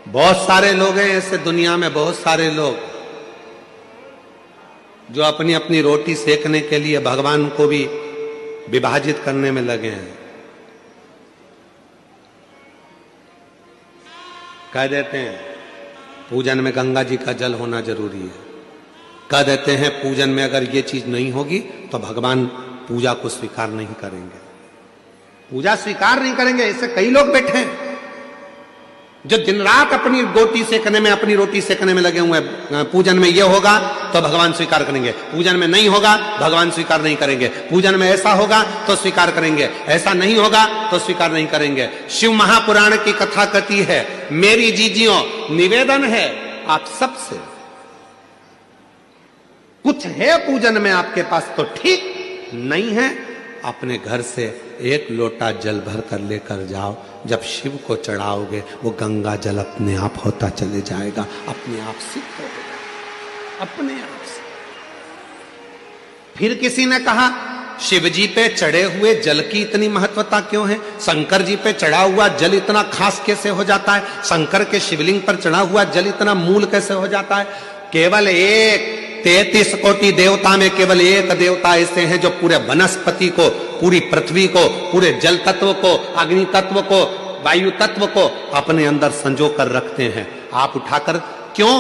बहुत सारे लोग हैं ऐसे दुनिया में, बहुत सारे लोग जो अपनी अपनी रोटी सेकने के लिए भगवान को भी विभाजित करने में लगे हैं। कह देते हैं पूजन में गंगा जी का जल होना जरूरी है, कह देते हैं पूजन में अगर ये चीज नहीं होगी तो भगवान पूजा को स्वीकार नहीं करेंगे, पूजा स्वीकार नहीं करेंगे। ऐसे कई लोग बैठे हैं जो दिन रात अपनी रोटी सेकने में लगे हुए हैं। पूजन में ये होगा तो भगवान स्वीकार करेंगे, पूजन में नहीं होगा भगवान स्वीकार नहीं करेंगे, पूजन में ऐसा होगा तो स्वीकार करेंगे, ऐसा नहीं होगा तो स्वीकार नहीं करेंगे। शिव महापुराण की कथा कथी है, मेरी जीजियों निवेदन है आप सबसे, कुछ है पूजन में आपके पास तो ठीक, नहीं है अपने घर से एक लोटा जल भर कर लेकर जाओ, जब शिव को चढ़ाओगे वो गंगा जल अपने आप होता चले जाएगा, अपने आप सिद्ध हो जाएगा, अपने आप से। फिर किसी ने कहा शिव जी पे चढ़े हुए जल की इतनी महत्वता क्यों है, शंकर जी पे चढ़ा हुआ जल इतना खास कैसे हो जाता है, शंकर के शिवलिंग पर चढ़ा हुआ जल इतना मूल कैसे हो जाता है। केवल एक 33 कोटि देवता में केवल एक देवता ऐसे हैं जो पूरे वनस्पति को, पूरी पृथ्वी को, पूरे जल तत्व को, अग्नि तत्व को, वायु तत्व को अपने अंदर संजो कर रखते हैं। आप उठाकर क्यों,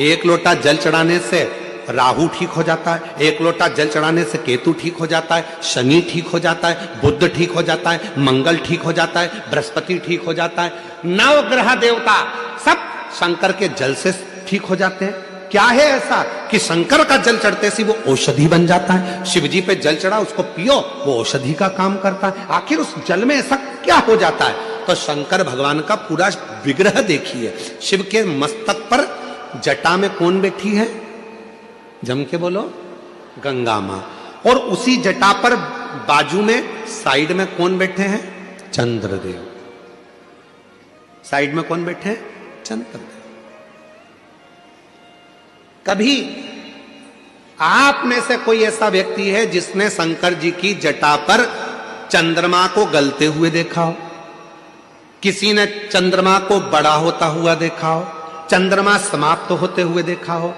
एक लोटा जल चढ़ाने से राहु ठीक हो जाता है, एक लोटा जल चढ़ाने से केतु ठीक हो जाता है, शनि ठीक हो जाता है, बुध ठीक हो जाता है, मंगल ठीक हो जाता है, बृहस्पति ठीक हो जाता है, नवग्रह देवता सब शंकर के जल से ठीक हो जाते हैं। क्या है ऐसा कि शंकर का जल चढ़ते से वो औषधि बन जाता है, शिव जी पे जल चढ़ा उसको पियो वो औषधि का काम करता है। आखिर उस जल में ऐसा क्या हो जाता है, तो शंकर भगवान का पूरा विग्रह देखिए, शिव के मस्तक पर जटा में कौन बैठी है, जम के बोलो, गंगा मां, और उसी जटा पर बाजू में साइड में कौन बैठे हैं, चंद्रदेव, साइड में कौन बैठे हैं, चंद्रदेव। कभी आप में से कोई ऐसा व्यक्ति है जिसने शंकर जी की जटा पर चंद्रमा को गलते हुए देखा हो, किसी ने चंद्रमा को बड़ा होता हुआ देखा हो, चंद्रमा समाप्त होते हुए देखा हो।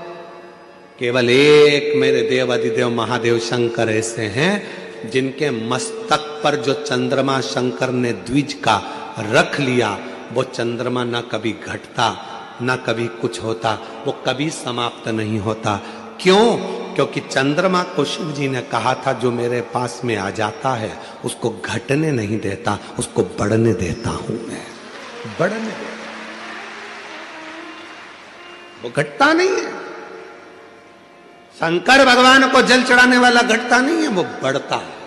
केवल एक मेरे देव अधिदेव महादेव शंकर ऐसे हैं जिनके मस्तक पर जो चंद्रमा शंकर ने द्विज का रख लिया, वो चंद्रमा न कभी घटता न कभी कुछ होता, वो कभी समाप्त नहीं होता। क्यों, क्योंकि चंद्रमा को शिव जी ने कहा था जो मेरे पास में आ जाता है उसको घटने नहीं देता, उसको बढ़ने देता हूं मैं, बढ़ने देता, वो घटता नहीं है। शंकर भगवान को जल चढ़ाने वाला घटता नहीं है, वो बढ़ता है।